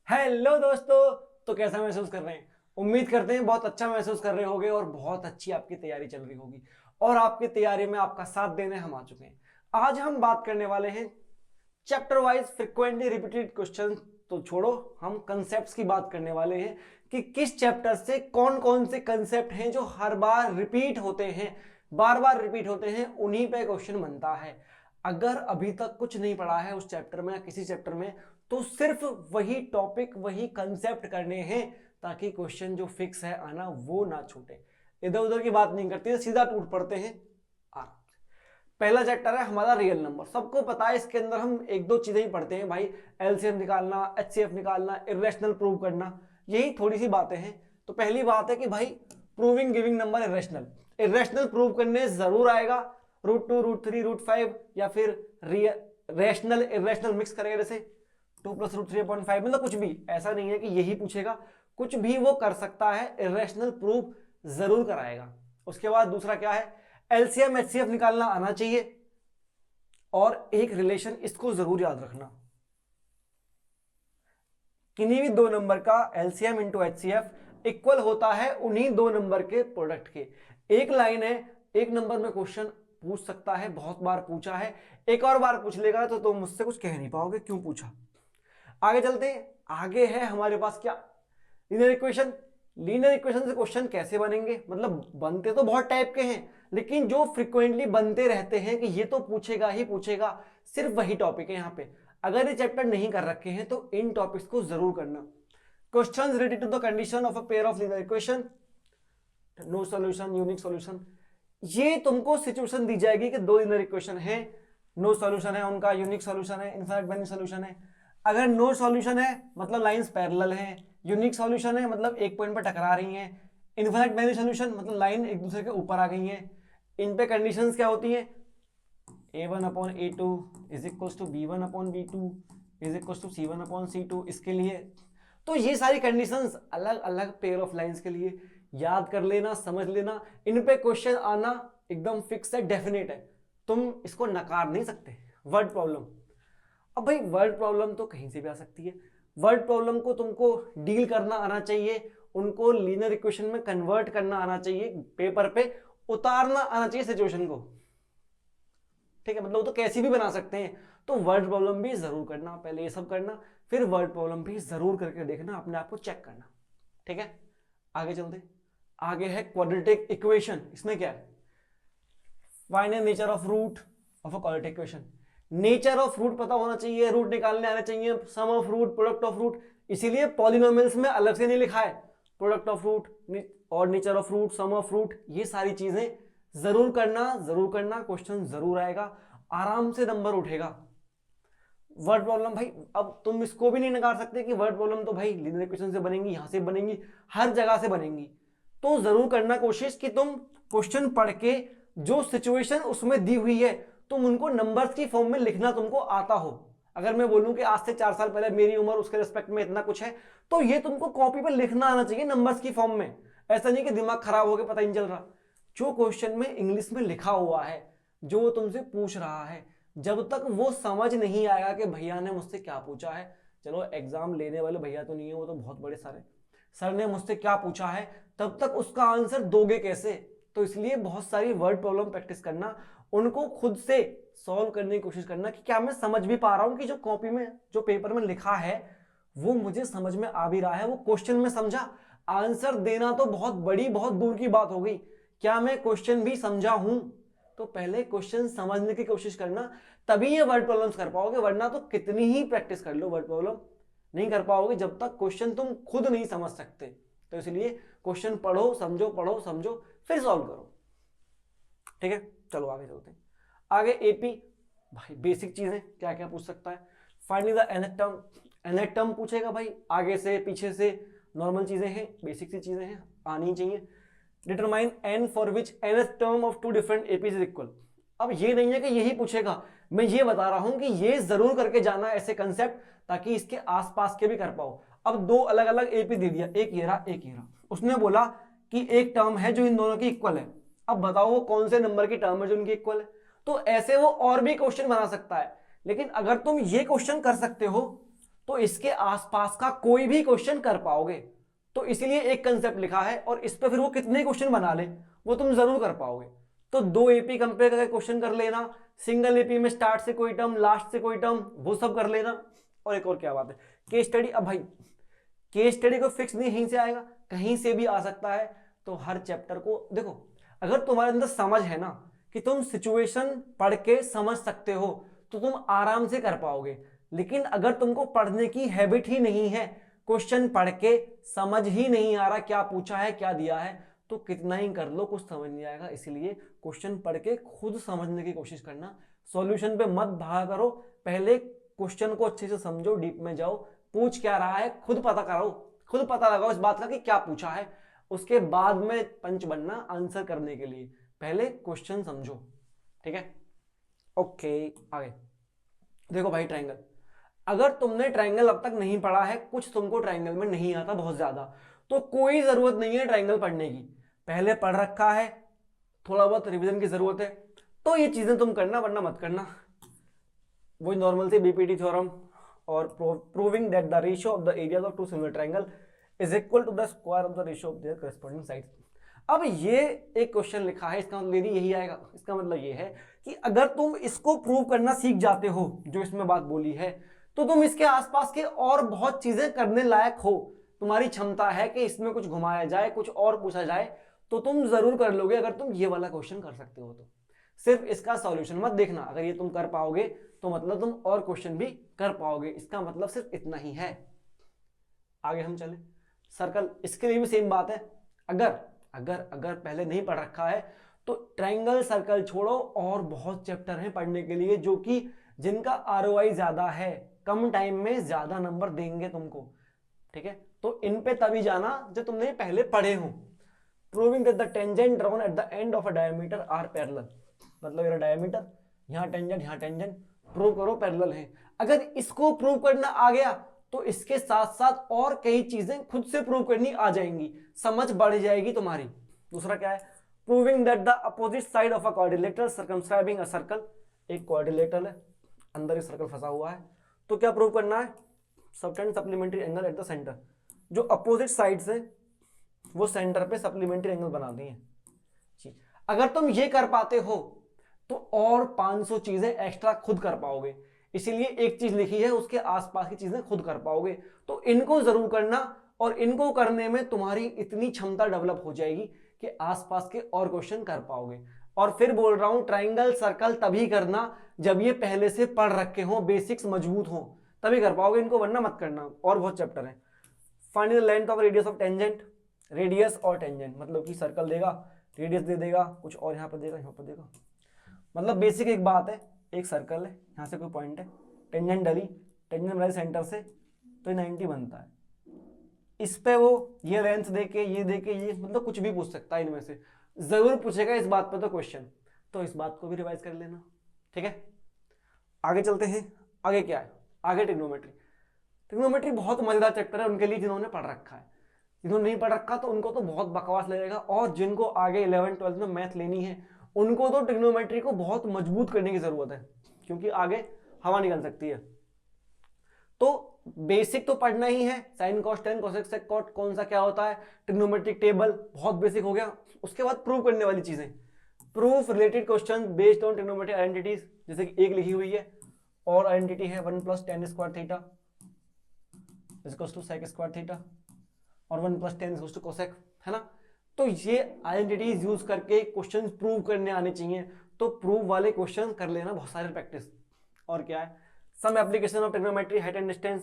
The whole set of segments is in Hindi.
हेलो दोस्तों। तो कैसा महसूस कर रहे हैं? उम्मीद करते हैं बहुत अच्छा महसूस कर रहे होंगे और बहुत अच्छी आपकी तैयारी चल रही होगी और आपकी तैयारी में आपका साथ देने हम आ चुके हैं। आज हम बात करने वाले हैं chapter wise frequently repeated question. तो छोड़ो, हम कंसेप्ट्स की बात करने वाले हैं कि किस चैप्टर से कौन कौन से कंसेप्ट हैं जो हर बार रिपीट होते हैं, बार बार रिपीट होते हैं, उन्हीं पे क्वेश्चन बनता है। अगर अभी तक कुछ नहीं पढ़ा है उस चैप्टर में या किसी चैप्टर में, तो सिर्फ वही टॉपिक वही कंसेप्ट करने हैं ताकि क्वेश्चन जो फिक्स है आना वो ना छूटे। इधर उधर की बात नहीं करती है, सीधा टूट पड़ते हैं आराम से। पहला चैप्टर है हमारा रियल नंबर। सबको पता है इसके अंदर हम एक दो चीजें ही पढ़ते हैं भाई, एलसीएम निकालना, एचसीएफ निकालना, इरेशनल प्रूव करना, यही थोड़ी सी बातें हैं। तो पहली बात है कि भाई proving giving number irrational, irrational prove करने जरूर आएगा। √2 √3 √5 या फिर रेशनल इरेशनल मिक्स करेगा, जैसे 2 + √3/5, मतलब कुछ भी। ऐसा नहीं है कि यही पूछेगा, कुछ भी वो कर सकता है, इरेशनल प्रूफ जरूर कराएगा। उसके बाद दूसरा क्या है, एलसीएम एचसीएफ निकालना आना चाहिए। और एक रिलेशन इसको जरूर याद रखना, किन्हीं भी दो नंबर का एलसीएम इंटू एचसीएफ इक्वल होता है उन्हीं दो नंबर के प्रोडक्ट के। एक लाइन है, एक नंबर में क्वेश्चन पूछ सकता है, बहुत बार पूछा है, एक और बार पूछ लेगा तो तुम मुझसे कुछ कह नहीं पाओगे क्यों पूछा। आगे चलते हैं। आगे है हमारे पास क्या, लीनियर इक्वेशन। लीनियर इक्वेशन से क्वेश्चन कैसे बनेंगे, मतलब बनते तो बहुत टाइप के हैं, लेकिन जो फ्रिक्वेंटली बनते रहते हैं कि ये तो पूछेगा ही पूछेगा, सिर्फ वही टॉपिक है यहाँ पे। अगर ये चैप्टर नहीं कर रखे हैं तो इन टॉपिक्स को जरूर करना। Questions related to the condition of a pair of linear equation, no solution, unique solution. ये तुमको सिचुएशन दी जाएगी कि दो लीनियर इक्वेशन है, नो सॉल्यूशन है उनका, यूनिक सॉल्यूशन है, इनफाइनाइट मेनी सॉल्यूशन है। अगर नो सॉल्यूशन है मतलब लाइंस पैरेलल हैं, यूनिक सॉल्यूशन है मतलब एक पॉइंट पर टकरा रही हैं, इनफाइनाइट मेनी सॉल्यूशन मतलब लाइन एक दूसरे के ऊपर आ गई हैं। इन पे कंडीशंस क्या होती हैं, a1/a2 is equals to b1/b2 is equals to c1/c2 इसके लिए। तो ये सारी कंडीशंस अलग अलग पेयर ऑफ लाइंस के लिए याद कर लेना, समझ लेना। इन पे क्वेश्चन आना एकदम फिक्स है, डेफिनेट है, तुम इसको नकार नहीं सकते। वर्ड प्रॉब्लम, अब भाई वर्ड प्रॉब्लम तो कहीं से भी आ सकती है। वर्ड प्रॉब्लम को तुमको डील करना आना चाहिए, उनको लीनियर इक्वेशन में कन्वर्ट करना आना चाहिए, पेपर पे उतारना आना चाहिए सिचुएशन को। ठीक है, मतलब वो तो कैसी भी बना सकते हैं, तो वर्ड प्रॉब्लम भी जरूर करना। पहले ये सब करना, फिर वर्ड प्रॉब्लम भी जरूर करके देखना, अपने आप को चेक करना। ठीक है, आगे चलते। आगे है क्वाड्रेटिक इक्वेशन। इसमें क्या है, find the nature of root of a quadratic equation. Nature of root पता होना चाहिए, रूट निकालने आना चाहिए, sum of root, product of root. इसीलिए पॉलिनोमियल्स में अलग से नहीं लिखा है, प्रोडक्ट ऑफ रूट और nature of root, sum of root, ये सारी चीजें जरूर करना, जरूर करना। क्वेश्चन जरूर आएगा, आराम से नंबर उठेगा। वर्ड प्रॉब्लम भाई, अब तुम इसको भी नहीं नकार सकते कि वर्ड प्रॉब्लम तो भाई लीनियर इक्वेशन से बनेंगी, यहां से बनेंगी, हर जगह से बनेंगी। तो जरूर करना कोशिश कि तुम क्वेश्चन पढ़ के जो सिचुएशन उसमें दी हुई है तुम उनको नंबर्स की फॉर्म में लिखना तुमको आता हो। अगर मैं बोलूं कि आज से 4 साल पहले मेरी उम्र, उसके रिस्पेक्ट में इतना कुछ है, तो ये तुमको कॉपी पर लिखना आना चाहिए नंबर्स की फॉर्म में। ऐसा नहीं कि दिमाग खराब हो गया पता ही नहीं चल रहा। जो क्वेश्चन में इंग्लिश में लिखा हुआ है, जो वो तुमसे पूछ रहा है, जब तक वो समझ नहीं आएगा कि भैया ने मुझसे क्या पूछा है, चलो एग्जाम लेने वाले भैया तो नहीं है, वो तो बहुत बड़े सारे, सर ने मुझसे क्या पूछा है, तब तक उसका आंसर दोगे कैसे। तो इसलिए बहुत सारी वर्ड प्रॉब्लम प्रैक्टिस करना, उनको खुद से सॉल्व करने की कोशिश करना कि क्या मैं समझ भी पा रहा हूं कि जो कॉपी में, जो पेपर में लिखा है वो मुझे समझ में आ भी रहा है, वो क्वेश्चन में समझा। आंसर देना तो बहुत बड़ी, बहुत दूर की बात हो गई, क्या मैं क्वेश्चन भी समझा हूं। तो पहले क्वेश्चन समझने की कोशिश करना, तभी ये वर्ड प्रॉब्लम्स कर पाओगे, वरना तो कितनी ही प्रैक्टिस कर लो वर्ड प्रॉब्लम नहीं कर पाओगे जब तक क्वेश्चन तुम खुद नहीं समझ सकते। तो इसलिए क्वेश्चन पढ़ो समझो फिर सॉल्व करो। ठीक है, चलो आगे चलते हैं। आगे एपी, भाई बेसिक चीजें क्या क्या पूछ सकता है, finding the nth term. nth term पूछेगा भाई, आगे से पीछे से, नॉर्मल चीजें हैं, बेसिक सी चीजें हैं, आनी चाहिए। Determine n for which nth term of two different APs is equal. अब ये नहीं है कि यही पूछेगा, मैं ये बता रहा हूं कि ये जरूर करके जाना ऐसे कंसेप्ट, ताकि इसके आसपास के भी कर पाओ। अब दो अलग अलग एपी दे दिया, एक ये रहा एक ये रहा, उसने बोला कि एक टर्म है जो इन दोनों की इक्वल है। अब बताओ वो कौन से नंबर की टर्म है जो इनकी इक्वल है। तो ऐसे वो और भी क्वेश्चन बना सकता है, लेकिन अगर तुम ये क्वेश्चन कर सकते हो तो इसके आसपास का कोई भी क्वेश्चन कर पाओगे। तो इसीलिए एक कंसेप्ट लिखा है और इस पे फिर वो कितने क्वेश्चन बना ले वो तुम जरूर कर पाओगे। तो 2 एपी कंपेयर करके क्वेश्चन कर लेना, सिंगल एपी में स्टार्ट से कोई टर्म लास्ट से कोई टर्म वो सब कर लेना। और एक और क्या बात है, केस स्टडी। अब भाई केस स्टडी को फिक्स नहीं यहीं से आएगा, कहीं से भी आ सकता है। तो हर चैप्टर को देखो, अगर तुम्हारे अंदर समझ है ना कि तुम सिचुएशन पढ़ के समझ सकते हो तो तुम आराम से कर पाओगे। लेकिन अगर तुमको पढ़ने की हैबिट ही नहीं है, क्वेश्चन पढ़ के समझ ही नहीं आ रहा क्या पूछा है क्या दिया है, तो कितना ही कर लो कुछ समझ नहीं आएगा। इसलिए क्वेश्चन पढ़ के खुद समझने की कोशिश करना, सॉल्यूशन पे मत भागा करो। पहले क्वेश्चन को अच्छे से समझो, डीप में जाओ, पूछ क्या रहा है खुद पता करो, खुद पता लगाओ इस बात का कि क्या पूछा है। उसके बाद में पंच बनना आंसर करने के लिए, पहले क्वेश्चन समझो। ठीक है, ओके आगे देखो भाई, ट्रायंगल। अगर तुमने ट्रायंगल अब तक नहीं पढ़ा है, कुछ तुमको ट्रायंगल में नहीं आता बहुत ज्यादा, तो कोई जरूरत नहीं है ट्रायंगल पढ़ने की, पहले पढ़ रखा है, थोड़ा बहुत रिवीजन की जरूरत है तो ये चीजें तुम करना, वरना मत करना। वही नॉर्मल से बीपीटी थ्योरम और proving that the ratio of the areas of two similar triangle is equal to the square of the ratio of their corresponding sides. अब ये एक क्वेश्चन लिखा है, इसका मतलब यही आएगा। इसका मतलब ये है कि अगर तुम इसको प्रूव करना सीख जाते हो, जो इसमें बात बोली है, तो तुम इसके आसपास के और बहुत चीजें करने लायक हो। तुम्हारी क्षमता है कि इसमें कुछ घुमाया जाए, कुछ और पूछा जाए, तो तुम जरूर कर लोगे अगर तुम ये वाला क्वेश्चन कर सकते हो। तो सिर्फ इसका सॉल्यूशन मत देखना, अगर ये तुम कर पाओगे तो मतलब तुम और क्वेश्चन भी कर पाओगे। इसका मतलब सिर्फ इतना ही है। आगे हम चले, सर्कल, इसके लिए भी सेम बात है। अगर अगर अगर पहले नहीं पढ़ रखा है तो ट्रायंगल सर्कल छोड़ो, और बहुत चैप्टर हैं पढ़ने के लिए जो कि जिनका आरओआई ज्यादा है, कम टाइम में ज्यादा नंबर देंगे तुमको। ठीक है, तो इन पे तभी जाना जब तुमने पहले पढ़े हो। Proving that the tangent drawn at the end of a diameter are parallel, मतलब ये डायमीटर, यहाँ टेंजेंट, प्रूव करो पैरेलल है। अगर इसको प्रूव करना आ गया तो इसके साथ साथ और कई चीजें खुद से प्रूव करनी आ जाएंगी, समझ बढ़ जाएगी तुम्हारी। दूसरा क्या है, proving that the opposite side of a quadrilateral circumscribing a circle. एक क्वाड्रिलेटरल है, अंदर एक सर्कल फंसा हुआ है, तो क्या प्रूव करना है, subtend supplementary angle at the centre. जो अपोजिट साइड से वो सेंटर पे सप्लीमेंट्री एंगल बनाती हैं। अगर तुम ये कर पाते हो तो और 500 चीजें एक्स्ट्रा खुद कर पाओगे। इसीलिए एक चीज लिखी है, उसके आसपास की चीजें खुद कर पाओगे। तो इनको जरूर करना, और इनको करने में तुम्हारी इतनी क्षमता डेवलप हो जाएगी कि आसपास के और क्वेश्चन कर पाओगे। और फिर बोल रहा हूं, ट्रायंगल सर्कल तभी करना जब ये पहले से पढ़ रखे हो, बेसिक्स मजबूत हो, तभी कर पाओगे इनको, वरना मत करना। और बहुत चैप्टर है। Find the length of radius of tangent, radius और टेंजेंट मतलब कि सर्कल देगा, रेडियस दे देगा, कुछ और यहाँ पर देगा, यहाँ पर देगा। मतलब बेसिक एक बात है, एक सर्कल है, यहाँ से कोई पॉइंट है, टेंजेंट डली, टेंजेंट बनाई सेंटर से, तो 90 बनता है। इस पे वो ये लेंथ देके, ये देके, ये मतलब कुछ भी पूछ सकता है इनमें से, जरूर पूछेगा इस बात पे तो क्वेश्चन। तो इस बात को भी रिवाइज कर लेना। ठीक है, आगे चलते हैं। आगे क्या है, आगे ट्रिग्नोमेट्री। ट्रिग्नोमेट्री बहुत मजेदार चैप्टर है उनके लिए जिन्होंने पढ़ रखा है। जिन्होंने नहीं पढ़ रखा तो उनको तो बहुत बकवास लगेगा, और जिनको आगे 11th 12th में मैथ लेनी है उनको तो ट्रिग्नोमेट्री को बहुत मजबूत करने की जरूरत है, क्योंकि आगे हवा निकल सकती है। तो बेसिक तो पढ़ना ही है, sine cos tan cosec sec cot कौन सा क्या होता है, ट्रिग्नोमेट्रिक टेबल बहुत बेसिक हो गया। उसके बाद प्रूव करने वाली चीजें, proof related question based on trigonometric identities, जैसे कि एक लिखी हुई है और आइडेंटिटी है 1 + tan square theta equals to sec square theta, और 1 + tan इक्वल्स टू कोसेक, है ना। तो ये आइडेंटिटीज यूज करके क्वेश्चन प्रूव करने आने चाहिए। तो प्रूव वाले क्वेश्चन कर लेना, बहुत सारे प्रैक्टिस। और क्या है, some application of trigonometry, height and distance,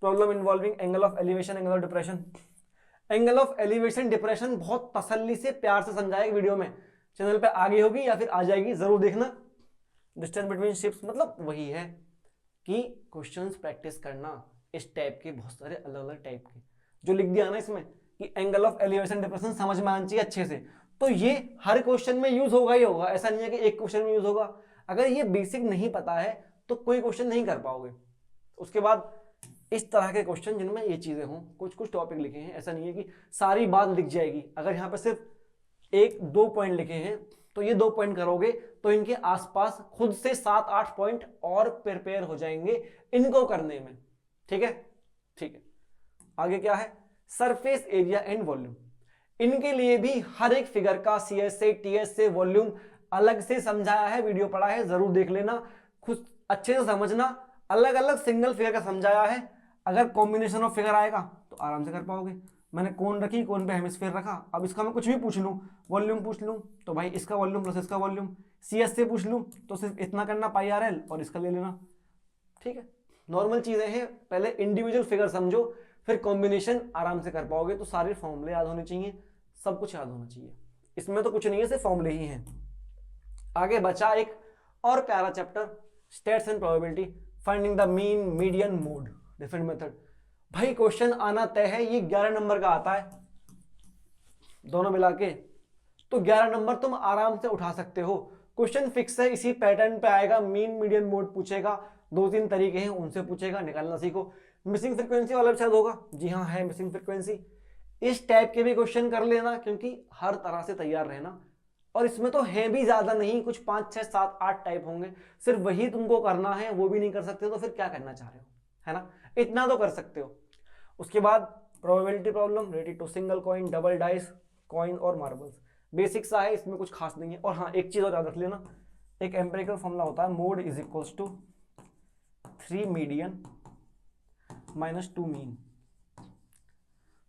problem involving angle of elevation, angle of depression. Angle of elevation depression बहुत तसल्ली से प्यार से समझाएगा वीडियो में, चैनल पे आगे होगी या फिर आ जाएगी, जरूर देखना। डिस्टेंस बिटवीन शिप्स मतलब वही है कि क्वेश्चंस प्रैक्टिस करना, इस टाइप के बहुत सारे अलग अलग टाइप के जो लिख दिया ना इसमें कि एंगल ऑफ एलिवेशन डिप्रेशन समझ में आना चाहिए अच्छे से। तो ये हर क्वेश्चन में यूज होगा ही होगा, ऐसा नहीं है कि एक क्वेश्चन में यूज होगा। अगर ये बेसिक नहीं पता है तो कोई क्वेश्चन नहीं कर पाओगे। उसके बाद इस तरह के क्वेश्चन जिनमें ये चीजें हों, कुछ कुछ टॉपिक लिखे हैं, ऐसा नहीं है कि सारी बात लिख जाएगी। अगर यहाँ पे सिर्फ 1-2 पॉइंट लिखे हैं तो ये 2 पॉइंट करोगे तो इनके आसपास खुद से 7-8 पॉइंट और प्रिपेयर हो जाएंगे इनको करने में। ठीक है, ठीक है। आगे क्या है, सरफेस एरिया एंड वॉल्यूम। इनके लिए भी हर एक फिगर का CS से TS से वॉल्यूम अलग से समझाया है, वीडियो पढ़ा है, जरूर देख लेना, खुद अच्छे से समझना। अलग अलग सिंगल फिगर का समझाया है, अगर कॉम्बिनेशन ऑफ फिगर आएगा तो आराम से कर पाओगे। मैंने कोन रखी, कोन पे हेमिस्फीयर रखा, अब इसका मैं कुछ भी पूछ लूँ, वॉल्यूम पूछ लूँ तो भाई इसका वॉल्यूम प्लस इसका वॉल्यूम, CS से पूछ लूँ तो सिर्फ इतना करना पाई RL और इसका ले लेना, ठीक है। नॉर्मल चीजें हैं, पहले इंडिविजुअल फिगर समझो, फिर कॉम्बिनेशन आराम से कर पाओगे। तो सारे फॉर्मूले याद होने चाहिए, सब कुछ याद होना चाहिए, इसमें तो कुछ नहीं है, सिर्फ फॉर्मूले ही हैं। आगे बचा एक और प्यारा chapter, states and probability, finding the mean median mode different method. भाई क्वेश्चन आना तय है, ये 11 नंबर का आता है दोनों मिला के, तो 11 नंबर तुम आराम से उठा सकते हो। क्वेश्चन फिक्स है, इसी पैटर्न पे आएगा, मीन मीडियन मोड पूछेगा, 2-3 तरीके हैं उनसे पूछेगा, निकालना सीखो। मिसिंग फ्रीक्वेंसी वाला शायद होगा, जी हाँ है मिसिंग फ्रीक्वेंसी। इस टाइप के भी क्वेश्चन कर लेना, क्योंकि हर तरह से तैयार रहना। और इसमें तो है भी ज्यादा नहीं, कुछ 5, 6, 7, 8 टाइप होंगे, सिर्फ वही तुमको करना है, वो भी नहीं कर सकते तो फिर क्या करना चाह रहे हो, है ना, इतना तो कर सकते हो। उसके बाद probability problem related to single coin, double dice, coin और मार्बल्स, बेसिक सा है, इसमें कुछ खास नहीं है। और हाँ एक चीज और याद रख लेना, एक एम्पिरिकल फॉर्मूला होता है, mode is equals to 3 median minus 2 mean.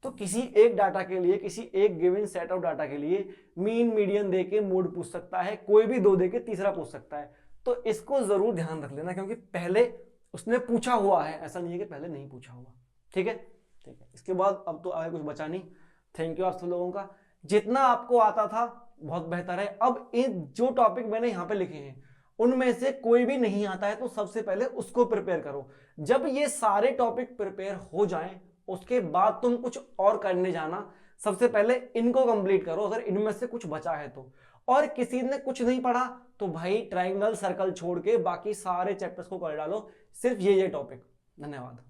तो किसी एक डाटा के लिए, किसी एक गिवन सेट ऑफ डाटा के लिए मीन मीडियन देके मोड पूछ सकता है, कोई भी 2 देके तीसरा पूछ सकता है। तो इसको जरूर ध्यान रख लेना, क्योंकि पहले उसने पूछा हुआ है, ऐसा नहीं है कि पहले नहीं पूछा हुआ, ठीक है, ठीक है। इसके बाद अब तो आगे कुछ बचा नहीं। थैंक यू आप सब लोगों का, जितना आपको आता था बहुत बेहतर है। अब इन जो टॉपिक मैंने यहाँ पे लिखे हैं उनमें से कोई भी नहीं आता है तो सबसे पहले उसको प्रिपेयर करो। जब ये सारे टॉपिक प्रिपेयर हो जाएं उसके बाद तुम कुछ और करने जाना, सबसे पहले इनको कंप्लीट करो अगर इनमें से कुछ बचा है तो। और किसी ने कुछ नहीं पढ़ा तो भाई ट्रायंगल सर्कल छोड़ के बाकी सारे चैप्टर्स को कर डालो, सिर्फ ये टॉपिक। धन्यवाद।